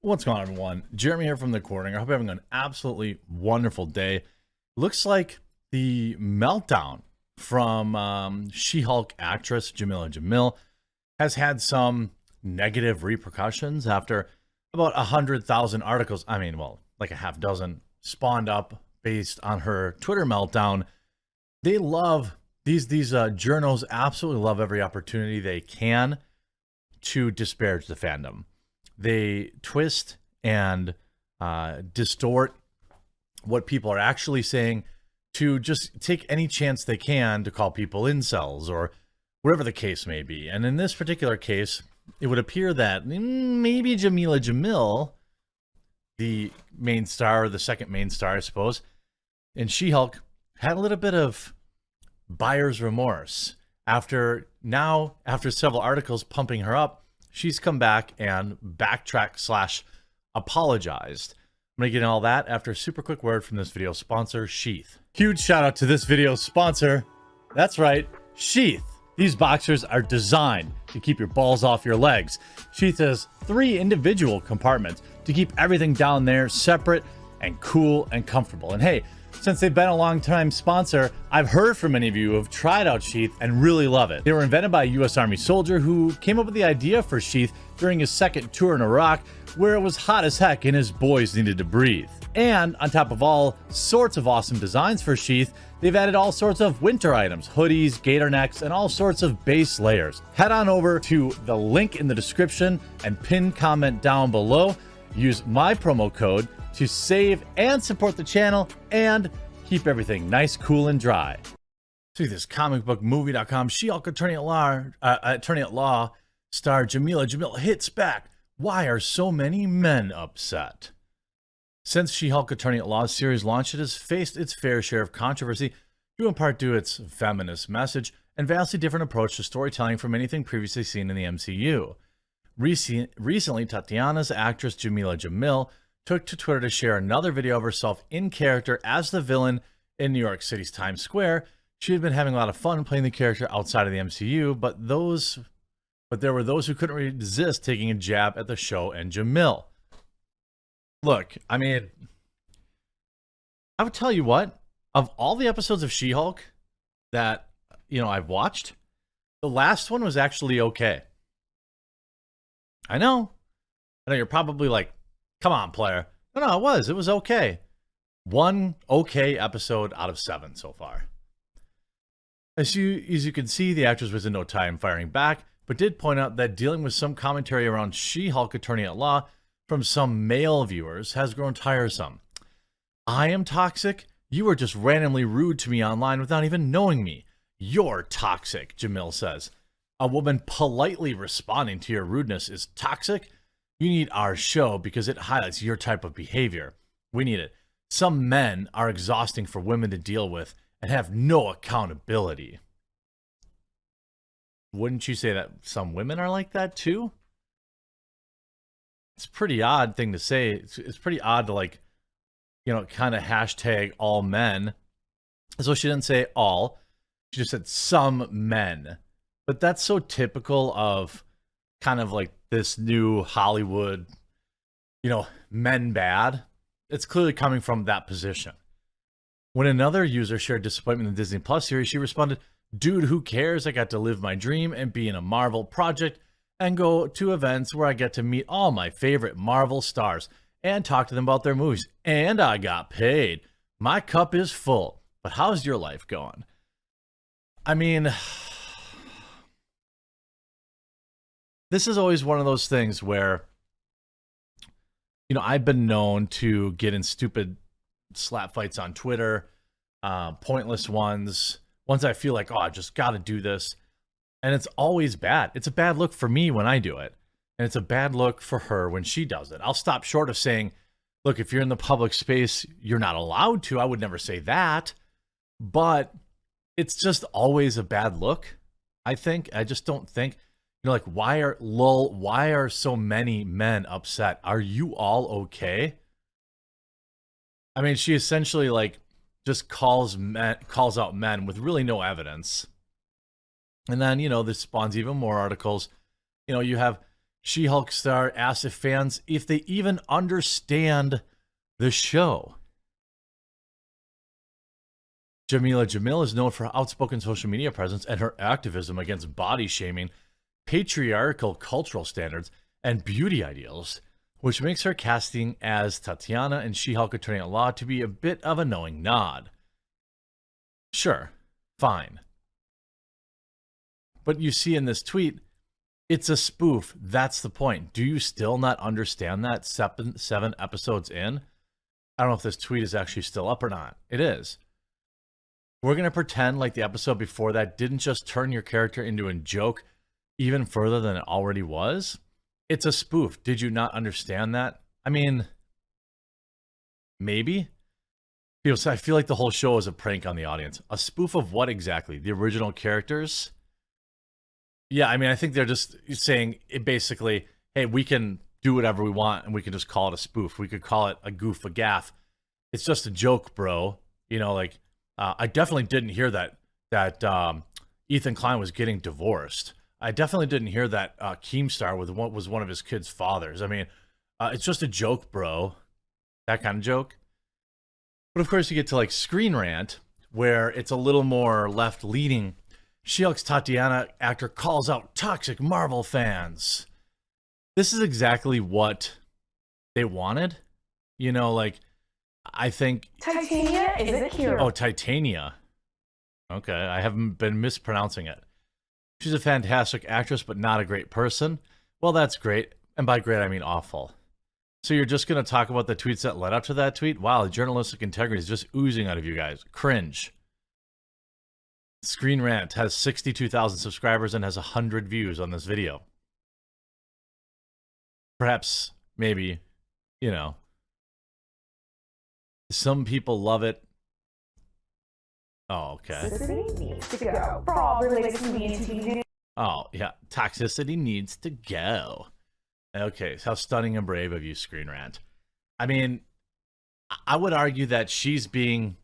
What's going on, everyone? Jeremy here from The Recording. I hope you're having an absolutely wonderful day. Looks like the meltdown from She-Hulk actress Jamil has had some negative repercussions after about 100,000 articles, like a half dozen, spawned up based on her Twitter meltdown. They love, these journos absolutely love every opportunity they can to disparage the fandom. They twist and distort what people are actually saying to just take any chance they can to call people incels or whatever the case may be. And in this particular case, it would appear that maybe Jamil, the main star, or the second main star, I suppose, in She-Hulk, had a little bit of buyer's remorse. After several articles pumping her up, she's come back and backtracked/apologized. I'm going to get into all that after a super quick word from this video sponsor, Sheath. Huge shout out to this video sponsor. That's right, Sheath. These boxers are designed to keep your balls off your legs. Sheath has 3 individual compartments to keep everything down there separate and cool and comfortable. And hey, since they've been a long-time sponsor, I've heard from many of you who have tried out Sheath and really love it. They were invented by a U.S. Army soldier who came up with the idea for Sheath during his second tour in Iraq, where it was hot as heck and his boys needed to breathe. And on top of all sorts of awesome designs for Sheath, they've added all sorts of winter items, hoodies, gator necks, and all sorts of base layers. Head on over to the link in the description and pinned comment down below. Use my promo code to save and support the channel and keep everything nice, cool, and dry. See this comicbookmovie.com. She-Hulk attorney at law star Jamil hits back. Why are so many men upset? Since She-Hulk Attorney at Law's series launched, it has faced its fair share of controversy, due in part to its feminist message and vastly different approach to storytelling from anything previously seen in the MCU. Recently, Tatiana's actress Jamil took to Twitter to share another video of herself in character as the villain in New York City's Times Square. She had been having a lot of fun playing the character outside of the MCU, but there were those who couldn't resist taking a jab at the show and Jamil. Look, I would tell you what, of all the episodes of She-Hulk that, I've watched, the last one was actually okay. I know you're probably like, come on, player. No, it was okay. One okay episode out of 7 so far. As you can see, the actress was in no time firing back, but did point out that dealing with some commentary around She-Hulk Attorney at Law from some male viewers has grown tiresome. I am toxic? You are just randomly rude to me online without even knowing me. You're toxic, Jamil says. A woman politely responding to your rudeness is toxic? You need our show because it highlights your type of behavior. We need it. Some men are exhausting for women to deal with and have no accountability. Wouldn't you say that some women are like that too? It's a pretty odd thing to say. It's pretty odd to kind of hashtag all men. So she didn't say all. She just said some men. But that's so typical of kind of like this new Hollywood, men bad. It's clearly coming from that position. When another user shared disappointment in the Disney Plus series, she responded, "Dude, who cares? I got to live my dream and be in a Marvel project and go to events where I get to meet all my favorite Marvel stars and talk to them about their movies. And I got paid. My cup is full. But how's your life going?" This is always one of those things where, I've been known to get in stupid slap fights on Twitter, pointless ones I feel like, I just got to do this. And it's always bad. It's a bad look for me when I do it. And it's a bad look for her when she does it. I'll stop short of saying, look, if you're in the public space, you're not allowed to. I would never say that. But it's just always a bad look, I think. I just don't think, why are so many men upset? Are you all okay? She essentially just calls out men with really no evidence. And then, this spawns even more articles. You have She-Hulk star asks if fans, if they even understand the show. Jamil is known for her outspoken social media presence and her activism against body shaming, patriarchal cultural standards, and beauty ideals, which makes her casting as Tatiana in She-Hulk Attorney at Law to be a bit of a knowing nod. Sure, fine. But you see in this tweet, it's a spoof. That's the point. Do you still not understand that 7 episodes in? I don't know if this tweet is actually still up or not. It is. We're going to pretend like the episode before that didn't just turn your character into a joke even further than it already was. It's a spoof. Did you not understand that? I mean, maybe. I feel like the whole show is a prank on the audience. A spoof of what exactly? The original characters? Yeah, I mean, I think they're just saying it basically, hey, we can do whatever we want and we can just call it a spoof. We could call it a goof, a gaff. It's just a joke, bro. You know, like, I definitely didn't hear that Ethan Klein was getting divorced. I definitely didn't hear that Keemstar was one of his kids' fathers. I mean, it's just a joke, bro. That kind of joke. But of course, you get to like Screen Rant, where it's a little more left-leaning. She-Hulk's Tatiana actor calls out toxic Marvel fans. This is exactly what they wanted. You know, like, I think... Titania is a hero. Oh, Titania. Okay, I haven't been mispronouncing it. She's a fantastic actress, but not a great person. Well, that's great. And by great, I mean awful. So you're just going to talk about the tweets that led up to that tweet? Wow, the journalistic integrity is just oozing out of you guys. Cringe. Screen Rant has 62,000 subscribers and has 100 views on this video. Perhaps, maybe, you know, some people love it. Oh, okay. Toxicity needs to go. For all related to me and TV. Oh, yeah. Toxicity needs to go. Okay, how stunning and brave of you, Screen Rant. I mean, I would argue that she's being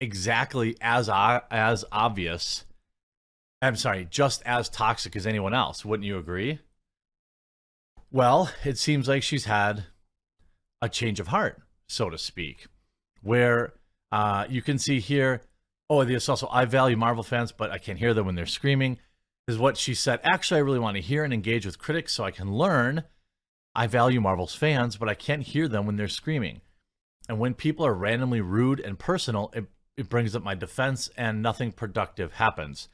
exactly as obvious. I'm sorry, just as toxic as anyone else. Wouldn't you agree? Well, it seems like she's had a change of heart, so to speak, where you can see here, oh, this also, I value Marvel fans, but I can't hear them when they're screaming, is what she said. Actually, I really want to hear and engage with critics so I can learn. I value Marvel's fans, but I can't hear them when they're screaming. And when people are randomly rude and personal, it brings up my defense and nothing productive happens.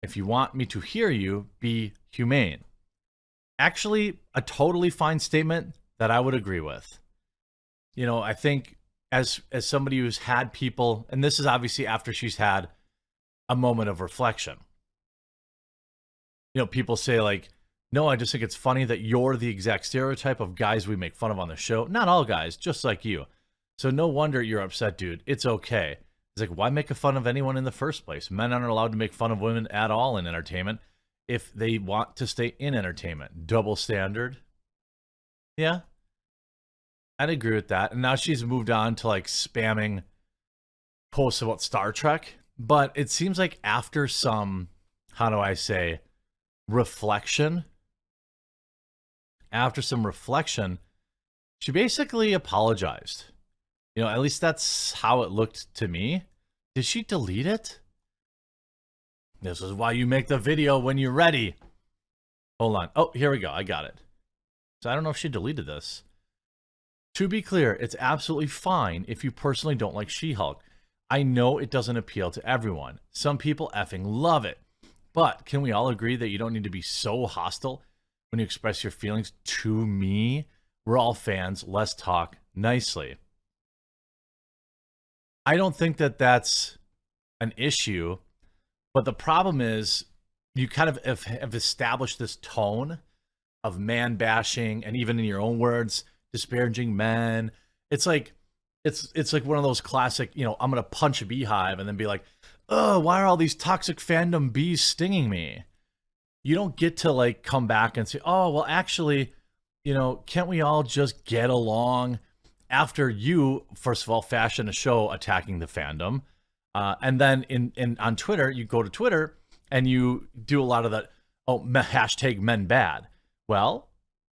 If you want me to hear you, be humane. Actually, a totally fine statement that I would agree with. You know, I think as somebody who's had people, and this is obviously after she's had a moment of reflection. You know, people say like, no, I just think it's funny that you're the exact stereotype of guys we make fun of on the show. Not all guys, just like you. So no wonder you're upset, dude. It's okay. It's like, why make fun of anyone in the first place? Men aren't allowed to make fun of women at all in entertainment if they want to stay in entertainment. Double standard. Yeah, I'd agree with that. And now she's moved on to like spamming posts about Star Trek. But it seems like after some, how do I say, reflection, she basically apologized. You know, at least that's how it looked to me. Did she delete it? This is why you make the video when you're ready. Hold on. Oh, here we go. I got it. So I don't know if she deleted this. To be clear, it's absolutely fine if you personally don't like She-Hulk. I know it doesn't appeal to everyone. Some people effing love it. But can we all agree that you don't need to be so hostile when you express your feelings to me? We're all fans. Let's talk nicely. I don't think that that's an issue, but the problem is you kind of have established this tone of man bashing, and even in your own words, disparaging men. It's like one of those classic, you know, I'm gonna punch a beehive and then be like, oh, why are all these toxic fandom bees stinging me? You don't get to like come back and say, oh, well, actually, you know, can't we all just get along? After you, first of all, fashion a show attacking the fandom, and then on Twitter, you go to Twitter and you do a lot of that, oh, hashtag men bad. Well,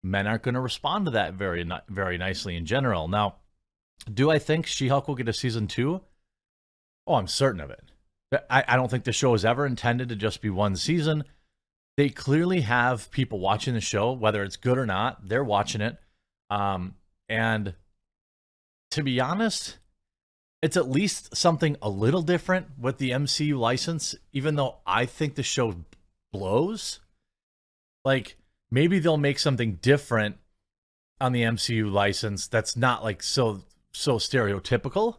men aren't going to respond to that very nicely in general. Now, do I think She-Hulk will get a season 2? Oh, I'm certain of it. I don't think the show is ever intended to just be one season. They clearly have people watching the show, whether it's good or not. They're watching it. And to be honest, it's at least something a little different with the MCU license, even though I think the show blows. Like, maybe they'll make something different on the MCU license that's not like so stereotypical.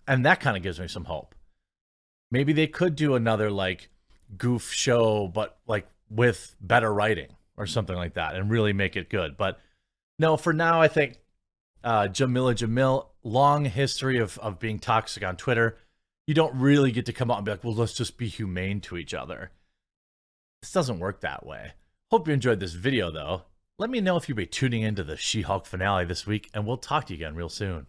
And that kind of gives me some hope. Maybe they could do another like goof show, but like with better writing or something like that and really make it good. But no, for now, I think Jamil, long history of being toxic on Twitter. You don't really get to come out and be like, well, let's just be humane to each other. This doesn't work that way. Hope you enjoyed this video, though. Let me know if you'll be tuning into the She-Hulk finale this week, and we'll talk to you again real soon.